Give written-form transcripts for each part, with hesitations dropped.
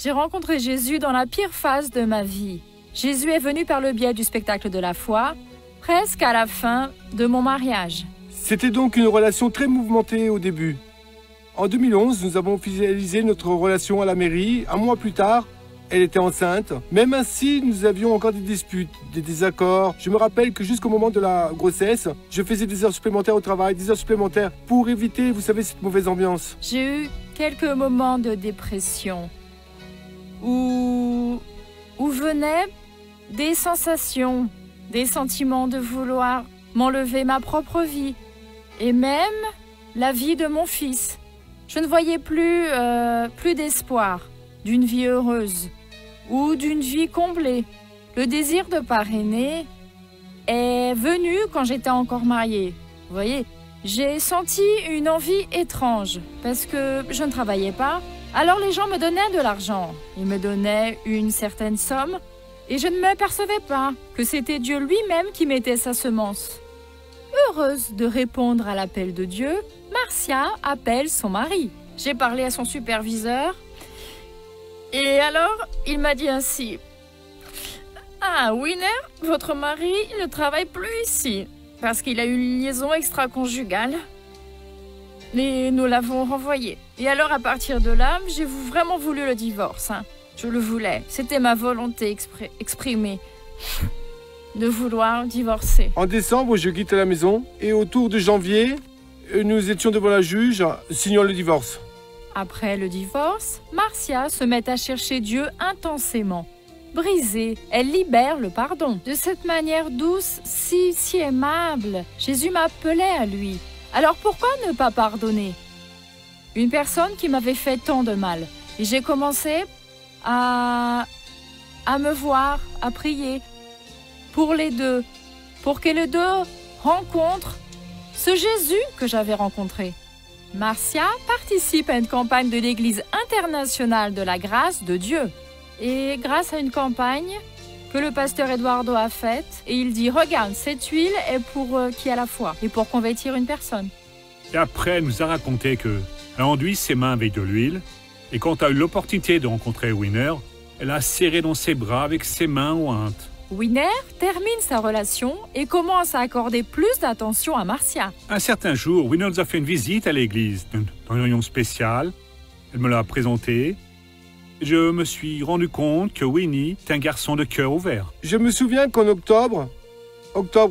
J'ai rencontré Jésus dans la pire phase de ma vie. Jésus est venu par le biais du spectacle de la foi, presque à la fin de mon mariage. C'était donc une relation très mouvementée au début. En 2011, nous avons officialisé notre relation à la mairie. Un mois plus tard, elle était enceinte. Même ainsi, nous avions encore des disputes, des désaccords. Je me rappelle que jusqu'au moment de la grossesse, je faisais des heures supplémentaires au travail, des heures supplémentaires pour éviter, vous savez, cette mauvaise ambiance. J'ai eu quelques moments de dépression où venaient des sensations, des sentiments de vouloir m'enlever ma propre vie et même la vie de mon fils. Je ne voyais plus d'espoir d'une vie heureuse ou d'une vie comblée. Le désir de parrainer est venu quand j'étais encore mariée. Vous voyez, j'ai senti une envie étrange parce que je ne travaillais pas. Alors les gens me donnaient de l'argent. Ils me donnaient une certaine somme et je ne m'apercevais pas que c'était Dieu lui-même qui mettait sa semence. Heureuse de répondre à l'appel de Dieu, Marcia appelle son mari. J'ai parlé à son superviseur et alors il m'a dit ainsi: « Ah, Winner, votre mari ne travaille plus ici parce qu'il a eu une liaison extra-conjugale et nous l'avons renvoyé. Et alors à partir de là, j'ai vraiment voulu le divorce. Je le voulais, c'était ma volonté exprimée. De vouloir divorcer. » En décembre, je quitte la maison et autour de janvier, nous étions devant la juge, signant le divorce. Après le divorce, Marcia se met à chercher Dieu intensément. Brisée, elle libère le pardon. De cette manière douce, si aimable, Jésus m'appelait à lui. Alors pourquoi ne pas pardonner une personne qui m'avait fait tant de mal? Et j'ai commencé à me voir, à prier pour les deux, pour que les deux rencontrent ce Jésus que j'avais rencontré. Marcia participe à une campagne de l'Église internationale de la grâce de Dieu. Et grâce à une campagne que le pasteur Eduardo a faite, et il dit: « Regarde, cette huile est pour qui a la foi et pour convertir une personne. » Et après, elle nous a raconté qu'elle a enduit ses mains avec de l'huile, et quand elle a eu l'opportunité de rencontrer Winner, elle a serré dans ses bras avec ses mains ointes. Winner termine sa relation et commence à accorder plus d'attention à Marcia. Un certain jour, Winner nous a fait une visite à l'église, dans une réunion spéciale. Elle me l'a présenté. Je me suis rendu compte que Winnie est un garçon de cœur ouvert. Je me souviens qu'en octobre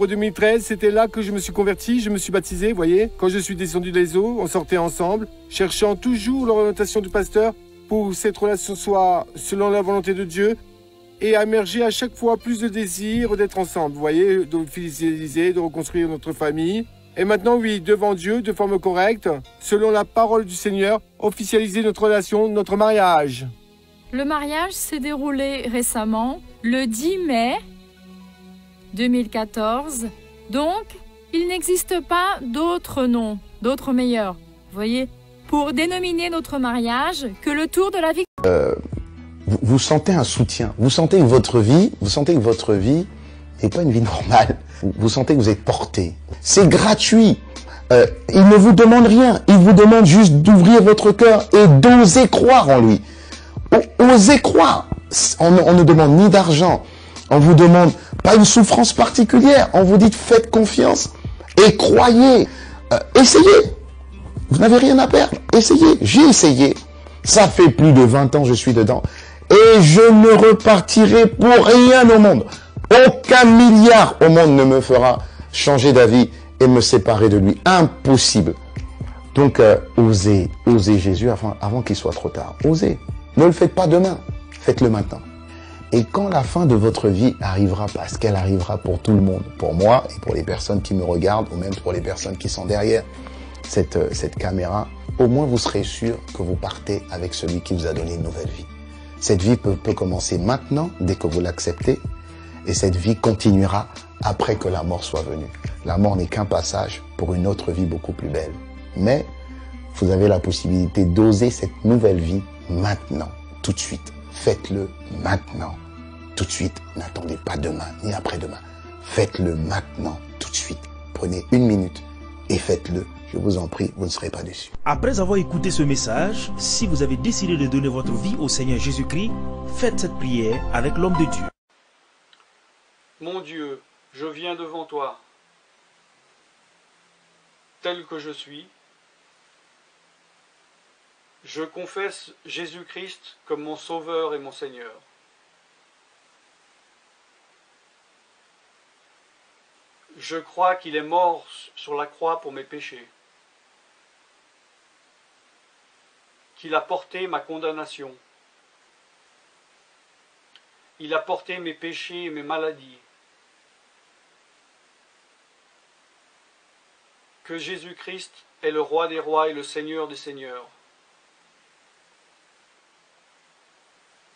2013, c'était là que je me suis converti, je me suis baptisé, vous voyez. Quand je suis descendu des eaux, on sortait ensemble, cherchant toujours l'orientation du pasteur pour que cette relation soit selon la volonté de Dieu et à émerger à chaque fois plus de désir d'être ensemble, vous voyez, de fidéliser, de reconstruire notre famille. Et maintenant, oui, devant Dieu, de forme correcte, selon la parole du Seigneur, officialiser notre relation, notre mariage. Le mariage s'est déroulé récemment, le 10 mai 2014. Donc, il n'existe pas d'autre nom, d'autre meilleur, vous voyez, pour dénominer notre mariage que le tour de la vie. Vous sentez un soutien, vous sentez que votre vie n'est pas une vie normale. Vous sentez que vous êtes porté. C'est gratuit. Il ne vous demande rien. Il vous demande juste d'ouvrir votre cœur et d'oser croire en lui. Osez croire. On ne demande ni d'argent. On vous demande pas une souffrance particulière. On vous dit faites confiance et croyez. Essayez. Vous n'avez rien à perdre. Essayez. J'ai essayé. Ça fait plus de 20 ans que je suis dedans. Et je ne repartirai pour rien au monde. Aucun milliard au monde ne me fera changer d'avis et me séparer de lui. Impossible. Donc, osez Jésus avant qu'il soit trop tard. Osez. Ne le faites pas demain. Faites-le maintenant. Et quand la fin de votre vie arrivera, parce qu'elle arrivera pour tout le monde, pour moi et pour les personnes qui me regardent, ou même pour les personnes qui sont derrière cette caméra, au moins vous serez sûr que vous partez avec celui qui vous a donné une nouvelle vie. Cette vie peut commencer maintenant, dès que vous l'acceptez, et cette vie continuera après que la mort soit venue. La mort n'est qu'un passage pour une autre vie beaucoup plus belle. Mais vous avez la possibilité d'oser cette nouvelle vie maintenant, tout de suite. Faites-le maintenant, tout de suite. N'attendez pas demain, ni après-demain. Faites-le maintenant, tout de suite. Prenez 1 minute et faites-le Je vous en prie, vous ne serez pas déçus. Après avoir écouté ce message, si vous avez décidé de donner votre vie au Seigneur Jésus-Christ, faites cette prière avec l'homme de Dieu. Mon Dieu, je viens devant toi, tel que je suis. Je confesse Jésus-Christ comme mon Sauveur et mon Seigneur. Je crois qu'il est mort sur la croix pour mes péchés, qu'il a porté ma condamnation, il a porté mes péchés et mes maladies, que Jésus-Christ est le Roi des rois et le Seigneur des seigneurs,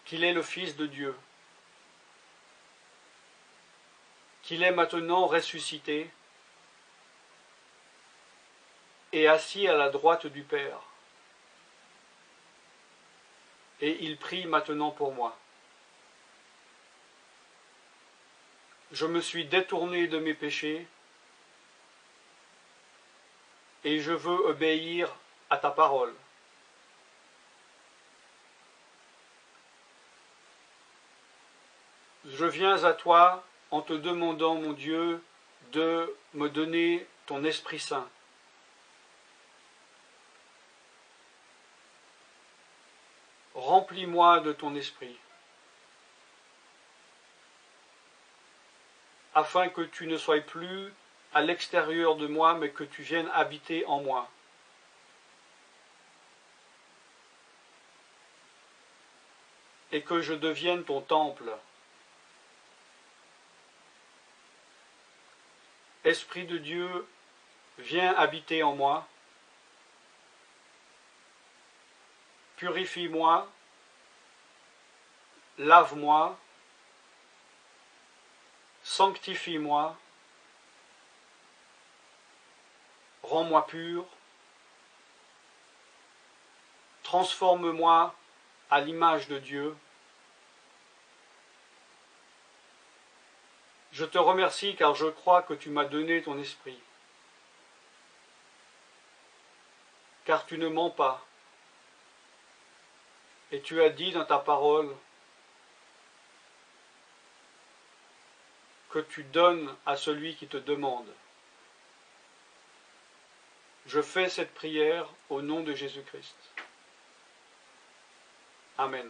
qu'il est le Fils de Dieu, qu'il est maintenant ressuscité et assis à la droite du Père. Et il prie maintenant pour moi. Je me suis détourné de mes péchés et je veux obéir à ta parole. Je viens à toi en te demandant, mon Dieu, de me donner ton Esprit Saint. Remplis-moi de ton Esprit, afin que tu ne sois plus à l'extérieur de moi, mais que tu viennes habiter en moi. Et que je devienne ton temple. Esprit de Dieu, viens habiter en moi, purifie-moi, lave-moi, sanctifie-moi, rends-moi pur, transforme-moi à l'image de Dieu. Je te remercie car je crois que tu m'as donné ton esprit. Car tu ne mens pas. Et tu as dit dans ta parole que tu donnes à celui qui te demande. Je fais cette prière au nom de Jésus-Christ. Amen.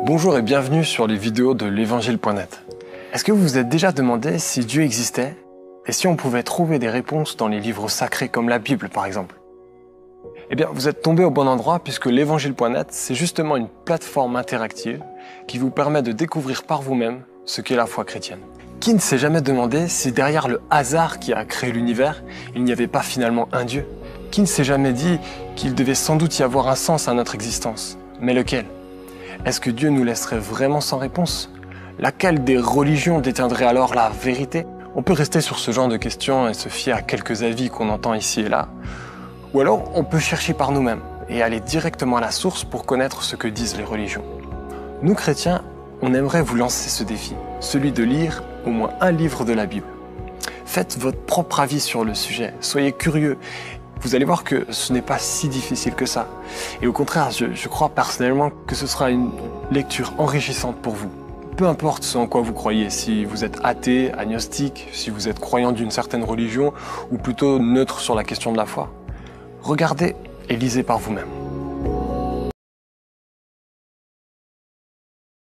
Bonjour et bienvenue sur les vidéos de l'évangile.net. Est-ce que vous vous êtes déjà demandé si Dieu existait et si on pouvait trouver des réponses dans les livres sacrés comme la Bible par exemple? Eh bien, vous êtes tombé au bon endroit puisque l'évangile.net, c'est justement une plateforme interactive qui vous permet de découvrir par vous-même ce qu'est la foi chrétienne. Qui ne s'est jamais demandé si derrière le hasard qui a créé l'univers, il n'y avait pas finalement un Dieu? Qui ne s'est jamais dit qu'il devait sans doute y avoir un sens à notre existence? Mais lequel? Est-ce que Dieu nous laisserait vraiment sans réponse? Laquelle des religions détiendrait alors la vérité? On peut rester sur ce genre de questions et se fier à quelques avis qu'on entend ici et là. Ou alors, on peut chercher par nous-mêmes et aller directement à la source pour connaître ce que disent les religions. Nous, chrétiens, on aimerait vous lancer ce défi, celui de lire au moins un livre de la Bible. Faites votre propre avis sur le sujet, soyez curieux. Vous allez voir que ce n'est pas si difficile que ça. Et au contraire, je crois personnellement que ce sera une lecture enrichissante pour vous. Peu importe ce en quoi vous croyez, si vous êtes athée, agnostique, si vous êtes croyant d'une certaine religion, ou plutôt neutre sur la question de la foi. Regardez et lisez par vous-même.